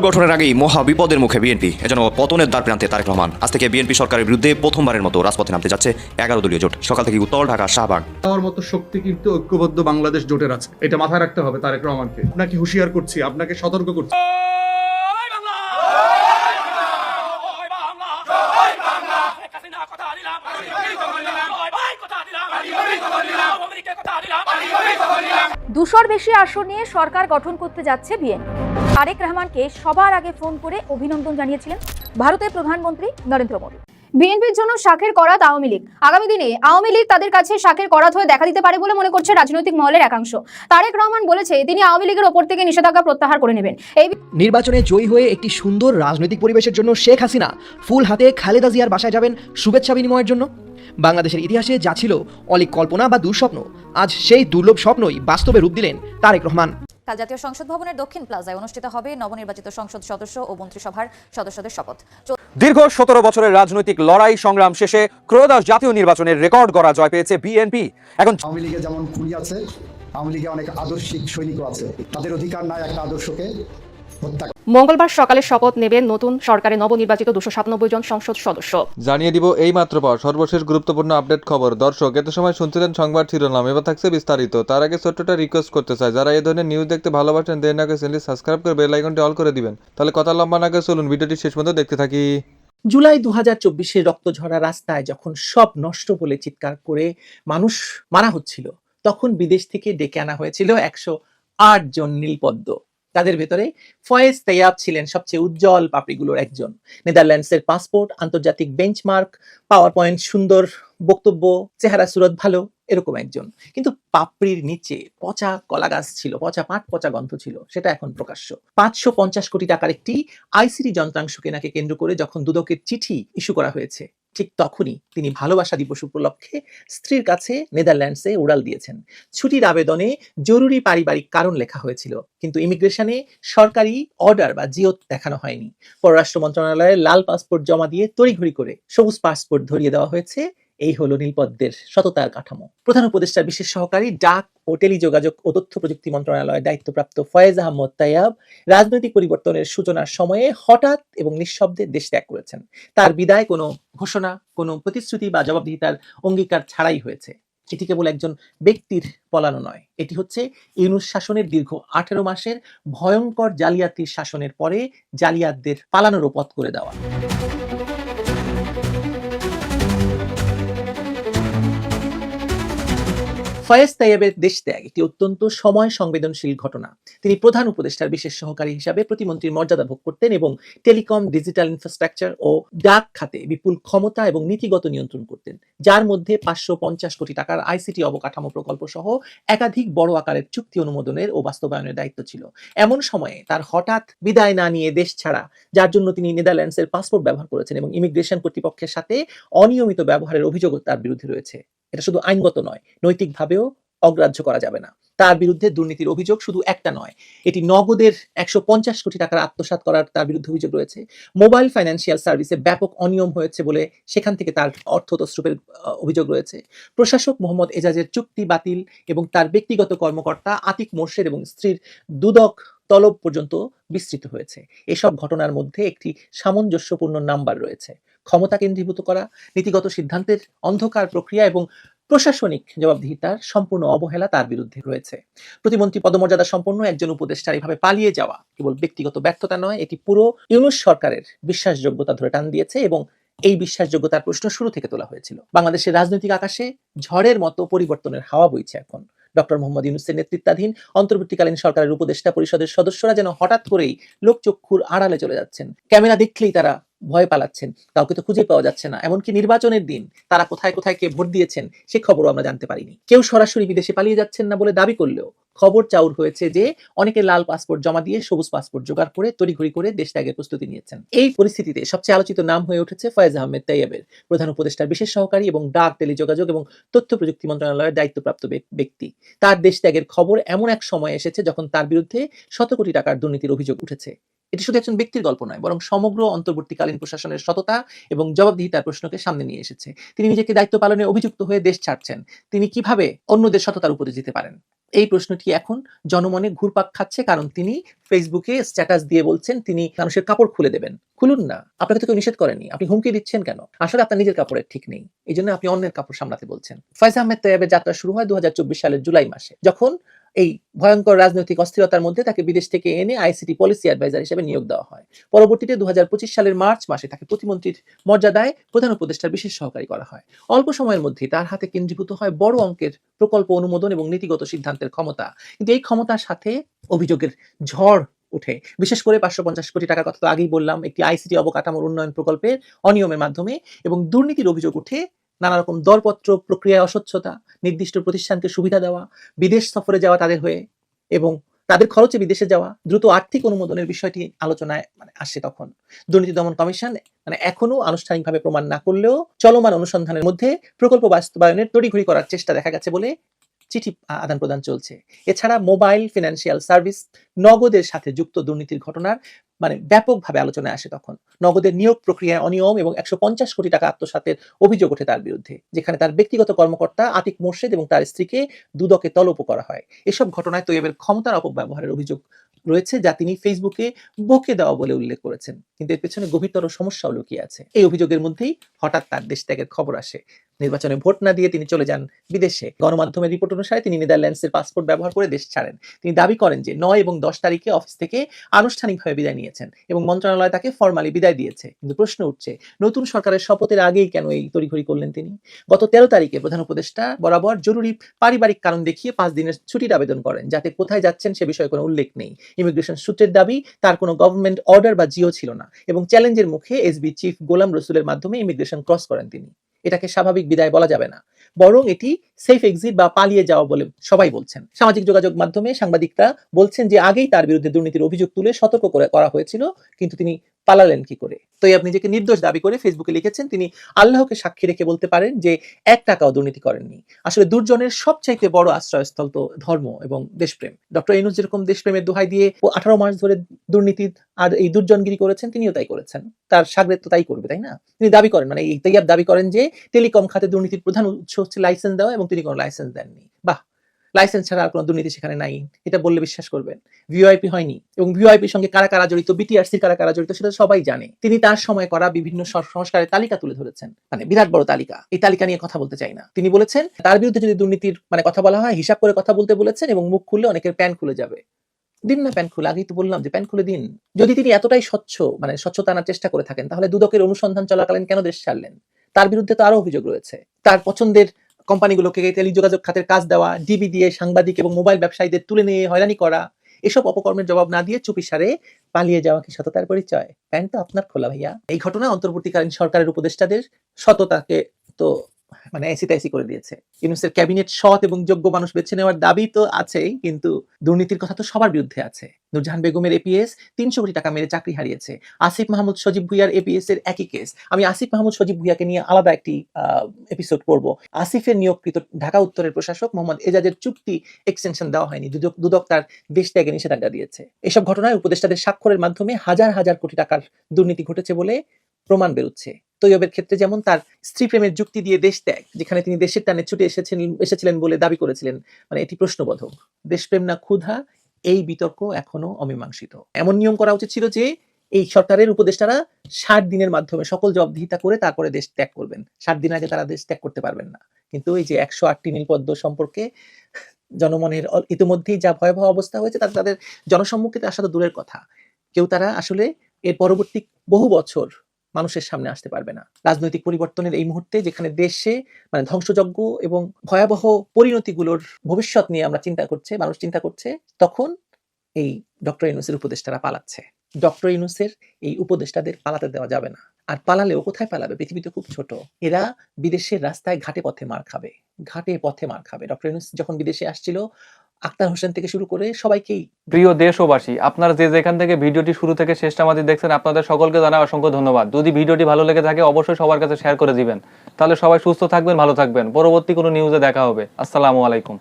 গঠনের আগেই মহা বিপদের মুখে বিএনপি, এজন্য পতনের দ্বার প্রান্তে তারেক রহমান। আজ থেকে বিএনপি সরকারের বিরুদ্ধে প্রথমবারের মতো রাজপথে নামতে যাচ্ছে 11 দলীয় জোট। সকাল থেকে উত্তর ঢাকা, শাহবাগ। আমার মতো শক্তি কিন্তু ঐক্যবদ্ধ বাংলাদেশ জোটের আছে, এটা মাথায় রাখতে হবে তারেক রহমানকে। আপনাকে হুঁশিয়ার করছি, আপনাকে সতর্ক করছি। দুশোর বেশি আসন নিয়ে সরকার গঠন করতে যাচ্ছে বিএনপি। তারেক রহমানকে সবার আগে ফোন করে অভিনন্দন জানিয়েছিলেন ভারতের প্রধানমন্ত্রী নরেন্দ্র মোদী। বিএনপির জন্য শাখের করাত আওয়ামী লীগ। আগামী দিনে আওয়ামী লীগ তাদের কাছে শাখের করাত হয়ে দেখা দিতে পারে বলে মনে করছে রাজনৈতিক মহলের একাংশ। তারেক রহমান বলেছে তিনি আওয়ামী লীগের ওপর থেকে নিষেধাজ্ঞা প্রত্যাহার করে নেবেন। এই নির্বাচনে জয়ী হয়ে একটি সুন্দর রাজনৈতিক পরিবেশের জন্য শেখ হাসিনা ফুল হাতে খালেদা জিয়ার বাসায় যাবেন শুভেচ্ছা বিনিময়ের জন্য। বাংলাদেশের ইতিহাসে যা ছিল অলীক কল্পনা বা দুঃস্বপ্ন, আজ সেই দুর্লভ স্বপ্নই বাস্তবে রূপ দিলেন তারেক রহমান। কাল জাতীয় সংসদ ভবনের দক্ষিণ প্লাজায় অনুষ্ঠিত হবে নবনির্বাচিত সংসদ সদস্য ও মন্ত্রিসভার সদস্যদের শপথ। দীর্ঘ 17 বছরের রাজনৈতিক লড়াই সংগ্রাম শেষে ত্রয়োদশ জাতীয় নির্বাচনের রেকর্ড গড়া জয় পেয়েছে বিএনপি। এখন আওয়ামী লীগে যেমন খুনি আছে, আওয়ামী লীগে অনেক আদর্শিক সৈনিকও আছে, তাদের অধিকার নাই একটা আদর্শকে হত্যা। মঙ্গলবার সকালে শপথ নেবেন নতুন সরকারের নবনির্বাচিত 297 জন সংসদ সদস্য। জানিয়ে দিব এই মাত্র পর সর্বশেষ গুরুত্বপূর্ণ আপডেট খবর। দর্শক, এত সময় শুনছিলেন সংবাদ শিরোনাম, এবার থাকছে বিস্তারিত। তার আগে ছোট্টটা রিকোয়েস্ট করতে চাই, যারা এই ধরনের নিউজ দেখতে ভালোবাসেন দেন আগে চ্যানেলটি সাবস্ক্রাইব করে বেল আইকনটি অল করে দিবেন। তাহলে কথা লম্বা না করে চলুন ভিডিওটি শেষ পর্যন্ত দেখতে থাকি। জুলাই 2024 রক্ত ঝরা রাস্তায় যখন সব নষ্ট বলে চিৎকার করে মানুষ মারা হচ্ছিল, তখন বিদেশ থেকে ডেকে আনা হয়েছিল 108 জন নীলপদ্ম। তাদের ভেতরে ফয়েজ তাইয়াব ছিলেন সবচেয়ে উজ্জ্বল পাপড়িগুলোর একজন। নেদারল্যান্ডসের পাসপোর্ট, আন্তর্জাতিক বেঞ্চমার্ক, পাওয়ার পয়েন্ট, সুন্দর বক্তব্য, চেহারা সুরত ভালো, এরকম একজন। কিন্তু পাপড়ির নিচে পচা কলা গাছ ছিল, পচা পাট, পচা গন্ধ ছিল, সেটা এখন প্রকাশ্য। 550 কোটি টাকার একটি আইসিটি যন্ত্রাংশ কেনাকে কেন্দ্র করে যখন দুদকের চিঠি ইস্যু করা হয়েছে, ঠিক তখনই তিনি ভালোবাসা দিবস উপলক্ষে স্ত্রীর কাছে নেদারল্যান্ডসে উড়াল দিয়েছেন। ছুটির আবেদনে জরুরি পারিবারিক কারণ লেখা হয়েছিল, কিন্তু ইমিগ্রেশনে সরকারি অর্ডার বা জিওত দেখানো হয়নি। পররাষ্ট্র মন্ত্রণালয়ে লাল পাসপোর্ট জমা দিয়ে তড়িঘড়ি করে সবুজ পাসপোর্ট ধরিয়ে দেওয়া হয়েছে। এই হলো নীলপদ্মের সততার কাঠামো। প্রধান উপদেষ্টার বিশেষ সহকারী ডাক ও টেলিযোগাযোগ ও তথ্য প্রযুক্তি মন্ত্রণালয়ের দায়িত্বপ্রাপ্ত ফয়েজ আহমদ তাইয়াব রাজনৈতিক পরিবর্তনের সূচনার সময়ে হঠাৎ এবং নিঃশব্দে দেশ ত্যাগ করেছেন। তার বিদায় কোনো ঘোষণা, কোনো প্রতিশ্রুতি বা জবাবদিহিতার অঙ্গীকার ছাড়াই হয়েছে। এটি কেবল একজন ব্যক্তির পলানো নয়, এটি হচ্ছে ইউনূস শাসনের দীর্ঘ 18 মাসের ভয়ঙ্কর জালিয়াতির শাসনের পরে জালিয়াতদের পালানোর পথ করে দেওয়া। ফয়েজ তাইয়াবের দেশ ত্যাগ একটি অত্যন্ত সময় সংবেদনশীল ঘটনা। তিনি প্রধান উপদেষ্টার বিশেষ সহকারী হিসাবে প্রতিমন্ত্রীর মর্যাদা ভোগ করতেন এবং টেলিকম, ডিজিটাল ইনফ্রাস্ট্রাকচার ও ডাক খাতে বিপুল ক্ষমতা এবং নীতিগত নিয়ন্ত্রণ করতেন, যার মধ্যে 550 কোটি টাকার আইসিটি অবকাঠামো প্রকল্প সহ একাধিক বড় আকারের চুক্তি অনুমোদনের ও বাস্তবায়নের দায়িত্ব ছিল। এমন সময়ে তার হঠাৎ বিদায় না নিয়ে দেশ ছাড়া, যার জন্য তিনি নেদারল্যান্ডসের পাসপোর্ট ব্যবহার করেছেন এবং ইমিগ্রেশন কর্তৃপক্ষের সাথে অনিয়মিত ব্যবহারের অভিযোগও তার বিরুদ্ধে রয়েছে। এটা শুধু আইনগত নয়, নৈতিকভাবেও অগ্রাহ্য করা যাবে না। তার বিরুদ্ধে দুর্নীতির অভিযোগ শুধু একটা নয়, এটি নগদের 150 কোটি টাকার আত্মসাৎ করার তার বিরুদ্ধে অভিযোগ রয়েছে। মোবাইল ফাইন্যান্সিয়াল সার্ভিসে ব্যাপক অনিয়ম হয়েছে বলে সেখান থেকে তার অর্থ তছরূপের অভিযোগ রয়েছে। প্রশাসক মোহাম্মদ এজাজের চুক্তি বাতিল এবং তার ব্যক্তিগত কর্মকর্তা আতিক মোর্শেদ এবং স্ত্রীর দুদক তলব পর্যন্ত বিস্তৃত হয়েছে। এসব ঘটনার মধ্যে একটি সামঞ্জস্যপূর্ণ নাম্বার রয়েছে: ক্ষমতা কেন্দ্রীভূত করা, নীতিগত সিদ্ধান্তের অন্ধকার প্রক্রিয়া এবং প্রশাসনিক জবাবদিহিতার সম্পূর্ণ অবহেলা তার বিরুদ্ধে রয়েছে। প্রতিমন্ত্রী পদমর্যাদা সম্পন্ন একজন উপদেষ্টার এভাবে পালিয়ে যাওয়া কেবল ব্যক্তিগত ব্যর্থতা নয়, এটি পুরো ইউনূস সরকারের বিশ্বাসযোগ্যতা ধরে টান দিয়েছে এবং এই বিশ্বাসযোগ্যতার প্রশ্ন শুরু থেকে তোলা হয়েছিল। বাংলাদেশের রাজনৈতিক আকাশে ঝড়ের মতো পরিবর্তনের হাওয়া বইছে এখন। ডক্টর মোহাম্মদ ইউনূসের নেতৃত্বাধীন অন্তর্বর্তীকালীন সরকারের উপদেষ্টা পরিষদের সদস্যরা যেন হঠাৎ করেই লোকচক্ষুর আড়ালে চলে যাচ্ছেন। ক্যামেরা দেখলেই তারা ভয় পালাচ্ছেন, কাউকে তো খুঁজে পাওয়া যাচ্ছে না। এমনকি নির্বাচনের দিন তারা কোথায় কোথায় কে ভোট দিয়েছেন সে খবরও আমরা জানতে পারিনি। কেউ সরাসরি বিদেশে পালিয়ে যাচ্ছেন না বলে দাবি করলেও খবর চাউর হয়েছে যে অনেকে লাল পাসপোর্ট জমা দিয়ে সবুজ পাসপোর্ট জোগাড় করে তড়িঘড়ি করে দেশ ত্যাগের প্রস্তুতি নিয়েছেন। এই পরিস্থিতিতে সবচেয়ে আলোচিত নাম হয়ে উঠেছে ফয়েজ আহমেদ তাইয়াবের, প্রধান উপদেষ্টার বিশেষ সহকারী এবং ডাক, টেলিযোগাযোগ এবং তথ্য প্রযুক্তি মন্ত্রণালয়ের দায়িত্বপ্রাপ্ত ব্যক্তি। তার দেশ ত্যাগের খবর এমন এক সময় এসেছে যখন তার বিরুদ্ধে 100 কোটি টাকার দুর্নীতির অভিযোগ উঠেছে। এটি শুধু একজন ব্যক্তির গল্প নয়, বরং সমগ্র অন্তর্বর্তীকালীন প্রশাসনের সততা এবং জবাবদিহিতার প্রশ্নকে সামনে নিয়ে এসেছে। তিনি নিজেকে দায়িত্ব পালনে অভিযুক্ত হয়ে দেশ ছাড়ছেন, তিনি কিভাবে অন্যদের সততার উপরে যেতে পারেন? এই প্রশ্নটি এখন জনমনে ঘুরপাক খাচ্ছে, কারণ তিনি ফেসবুকে স্ট্যাটাস দিয়ে বলছেন তিনি মানুষের কাপড় খুলে দেবেন। খুলুন না, আপনাকে তো কেউ নিষেধ করেনি, আপনি হুমকি দিচ্ছেন কেন? আসলে আপনার নিজের কাপড়ের ঠিক নেই, এই জন্য আপনি অন্যের কাপড় সামলাতে বলছেন। ফয়েজ আহমেদ তৈয়বের যাত্রা শুরু হয় 2024 সালের জুলাই মাসে, যখন এই ভয়ঙ্কর রাজনৈতিক অস্থিরতার মধ্যে তাকে বিদেশ থেকে এনে আইসিটি পলিসি অ্যাডভাইজার হিসেবে নিয়োগ দেওয়া হয়। পরবর্তীতে 2025 সালের মার্চ মাসে তাকে প্রতিমন্ত্রীর মর্যাদায় প্রধান উপদেষ্টার বিশেষ সহকারী করা হয়। অল্প সময়ের মধ্যেই তার হাতে কেন্দ্রীভূত হয় বড় অঙ্কের প্রকল্প অনুমোদন এবং নীতিগত সিদ্ধান্তের ক্ষমতা। কিন্তু এই ক্ষমতার সাথে অভিযোগের ঝড় উঠে, বিশেষ করে 550 কোটি টাকার কথা তো আগেই বললাম, একটি আইসিটি অবকাঠামোর উন্নয়ন প্রকল্পের অনিয়মের মাধ্যমে, এবং দুর্নীতির অভিযোগ উঠে নানা রকম দরপত্র প্রক্রিয়ায় অস্বচ্ছতা, নির্দিষ্ট প্রতিষ্ঠানকে সুবিধা দেওয়া, বিদেশ সফরে যাওয়া তাদের হয়ে এবং তাদের খরচে বিদেশে যাওয়া, দ্রুত আর্থিক অনুমোদনের বিষয়টি আলোচনায় আসে। তখন দুর্নীতি দমন কমিশন এখনো আনুষ্ঠানিকভাবে প্রমাণ না করলেও চলমান অনুসন্ধানের মধ্যে প্রকল্প বাস্তবায়নের তড়িঘড়ি করার চেষ্টা দেখা গেছে বলে চিঠি আদান প্রদান চলছে। এছাড়া মোবাইল ফিনান্সিয়াল সার্ভিস নগদের সাথে যুক্ত দুর্নীতির ঘটনার ব্যাপকভাবে আলোচনায় আসে। তখন নগদের নিয়োগ প্রক্রিয়ায় অনিয়ম এবং 150 কোটি টাকা আত্মসাতের অভিযোগ ওঠে তার বিরুদ্ধে, যেখানে তার ব্যক্তিগত কর্মকর্তা আতিক মোর্শেদ এবং তার স্ত্রীকে দুদকে তলব করা হয়। এসব ঘটনায় তৈয়বের ক্ষমতার অপব্যবহারের অভিযোগ রয়েছে, যা তিনি ফেসবুকে বকে দেওয়া বলে উল্লেখ করেছেন, কিন্তু এর পেছনে গভীরতর সমস্যাও লুকিয়ে আছে। এই অভিযোগের মধ্যেই হঠাৎ তার দেশ ত্যাগের খবর আসে। নির্বাচনে ভোট না দিয়ে তিনি চলে যান বিদেশে। গণমাধ্যমের রিপোর্ট অনুসারে তিনি নেদারল্যান্ডসের পাসপোর্ট ব্যবহার করে দেশ ছাড়েন। তিনি দাবি করেন যে 9 এবং 10 তারিখে অফিস থেকে আনুষ্ঠানিকভাবে বিদায় নিয়েছেন এবং মন্ত্রণালয় তাকে ফরমালি বিদায় দিয়েছে। কিন্তু প্রশ্ন উঠছে, নতুন সরকারের শপথের আগেই কেন এই তড়িঘড়ি করলেন তিনি? গত 13 তারিখে প্রধান উপদেষ্টা বরাবর জরুরি পারিবারিক কারণ দেখিয়ে 5 দিনের ছুটির আবেদন করেন, যাতে কোথায় যাচ্ছেন সে বিষয়ে কোনো উল্লেখ নেই। ইমিগ্রেশন সূত্রের দাবি তার কোনো গভর্নমেন্ট অর্ডার বা জিও ছিল না এবং চ্যালেঞ্জের মুখে এসবি চিফ গোলাম রসুলের মাধ্যমে ইমিগ্রেশন ক্রস করেন তিনি। এটাকে স্বাভাবিক বিদায় বলা যাবে না, বরং এটি সেফ এক্সিট বা পালিয়ে যাওয়া বলে সবাই বলছেন। সামাজিক যোগাযোগ মাধ্যমে সাংবাদিকরা বলছেন যে আগেই তার বিরুদ্ধে দুর্নীতির অভিযোগ তুলে সতর্ক করা হয়েছিল, কিন্তু তিনি পালালেন কি করে? তো আপনি নিজেকে নির্দোষ দাবি করে ফেসবুকে লিখেছেন তিনি আল্লাহকে সাক্ষী রেখে বলতে পারেন যে 1 টাকাও দুর্নীতি করেননি। আসলে দুর্জনের সবচাইতে বড় আশ্রয়স্থল তো ধর্ম এবং দেশপ্রেম। ডক্টর ইউনূস যেরকম দেশপ্রেমের দোহাই দিয়ে 18 মাস ধরে দুর্নীতি আর এই দুর্জনগিরি করেছেন, তিনিও তাই করেছেন। তার সাগরেদ তো তাই করবে, তাই না? তিনি দাবি করেন, এই তৈয়ব দাবি করেন যে টেলিকম খাতে দুর্নীতির প্রধান উৎস হচ্ছে লাইসেন্স দেওয়া, এবং তিনি কোনো লাইসেন্স দেননি। বাহ, লাইসেন্স ছাড়া আর কোনো দুর্নীতি সেখানে নাই, এটা বললে বিশ্বাস করবেন? ভিওআইপি হয়নি, এবং ভিওআইপির সঙ্গে কারা কারা জড়িত, বিটিআরসির কারা কারা জড়িত সেটা সবাই জানে। তিনি তার সময় করা বিভিন্ন সংস্কারের তালিকা তুলে ধরেছেন, বিরাট বড় তালিকা। এই তালিকা নিয়ে কথা বলতে চাই না। তিনি বলেছেন তার বিরুদ্ধে যদি দুর্নীতির কথা বলা হয়, হিসাব করে কথা বলতে বলেছেন, এবং মুখ খুললে অনেকের প্যান খুলে যাবে। দিন না প্যান খুলে, আগেই তো বললাম যে প্যান খুলে দিন। যদি তিনি এতটাই স্বচ্ছতা আনার চেষ্টা করে থাকেন, তাহলে দুদকের অনুসন্ধান চলাকালীন কেন দেশ ছাড়লেন? তার বিরুদ্ধে তো আরো অভিযোগ রয়েছে। তার পছন্দের কোম্পানিগুলোকে টেলিযোগাযোগ খাতের কাজ দেওয়া, ডিবি দিয়ে সাংবাদিক এবং মোবাইল ব্যবসায়ীদের তুলে নিয়ে হয়রানি করা, এসব অপকর্মের জবাব না দিয়ে চুপিসারে পালিয়ে যাওয়া কি সততার পরিচয়? প্যান্ট তো আপনার খোলা ভাইয়া। এই ঘটনা অন্তর্বর্তীকালীন সরকারের উপদেষ্টাদের সততাকে তো এসি করে দিয়েছে। ইউনূসের ক্যাবিনেট সৎ এবং যোগ্য মানুষ বেছে নেওয়ার দাবি তো আছেই, কিন্তু দুর্নীতির কথা তো সবার বিরুদ্ধে আছে। নূরজাহান বেগমের এপিএস 300 কোটি টাকা মেরে চাকরি হারিয়েছে। আসিফ মাহমুদ সজীব ভুইয়ার এপিএস এর একই কেস। আমি আসিফ মাহমুদ সজীব ভুইয়াকে নিয়ে আলাদা একটি এপিসোড করব। আসিফের নিয়োগকৃত ঢাকা উত্তরের প্রশাসক মোহাম্মদ এজাজের চুক্তি এক্সটেনশন দেওয়া হয়নি, দুদক তার দেশ ত্যাগে নিষেধাজ্ঞা দিয়েছে। এসব ঘটনায় উপদেষ্টাদের স্বাক্ষরের মাধ্যমে হাজার হাজার কোটি টাকার দুর্নীতি ঘটেছে বলে প্রমাণ বেরোচ্ছে। তৈয়বের ক্ষেত্রে যেমন তার স্ত্রী প্রেমের যুক্তি দিয়ে দেশ ত্যাগ, যেখানে তিনি দেশের টানে ছুটে এসেছিলেন বলে দাবি করেছিলেন, এটি প্রশ্নবোধক। দেশপ্রেম না ক্ষুধা, এই বিতর্ক এখনো অমীমাংসিত। এমন নিয়ম করা উচিত ছিল যে এই সরকারের উপদেষ্টারা 60 দিনের মাধ্যমে সকল জবাবদিহিতা করে তারপরে দেশ ত্যাগ করবেন। 60 দিন আগে তারা দেশ ত্যাগ করতে পারবেন না। কিন্তু এই যে 108টি নীলপদ্ম সম্পর্কে জনমনের ইতিমধ্যেই যা ভয়াবহ অবস্থা হয়েছে, তাদের জনসম্মুখে আসা তো দূরের কথা, কেউ তারা আসলে এর পরবর্তী বহু বছর মানুষের সামনে আসতে পারবে না। রাজনৈতিক পরিবর্তনের এই মুহূর্তে, যেখানে দেশে ধ্বংসযজ্ঞ এবং ভয়াবহ পরিণতিগুলোর ভবিষ্যৎ নিয়ে মানুষ চিন্তা করছে, তখন এই ডক্টর ইউনূসের উপদেষ্টারা পালাচ্ছে। ডক্টর ইউনূসের এই উপদেষ্টাদের পালাতে দেওয়া যাবে না। আর পালালেও কোথায় পালাবে? পৃথিবীতে খুব ছোট। এরা বিদেশের রাস্তায় ঘাটে পথে মার খাবে। ডক্টর ইউনূস যখন বিদেশে আসছিল, আক্তার হোসেন থেকে শুরু করে সবাইকেই। প্রিয় দেশবাসী, আপনারা যেখান থেকে ভিডিওটি শুরু থেকে শেষটা আমাদের দেখছেন, আপনাদের সকলকে জানাই অসংখ্য ধন্যবাদ। যদি ভিডিওটি ভালো লেগে থাকে অবশ্যই সবার কাছে শেয়ার করে দিবেন। তাহলে সবাই সুস্থ থাকবেন, ভালো থাকবেন। পরবর্তী কোনো নিউজে দেখা হবে। আসসালামু আলাইকুম।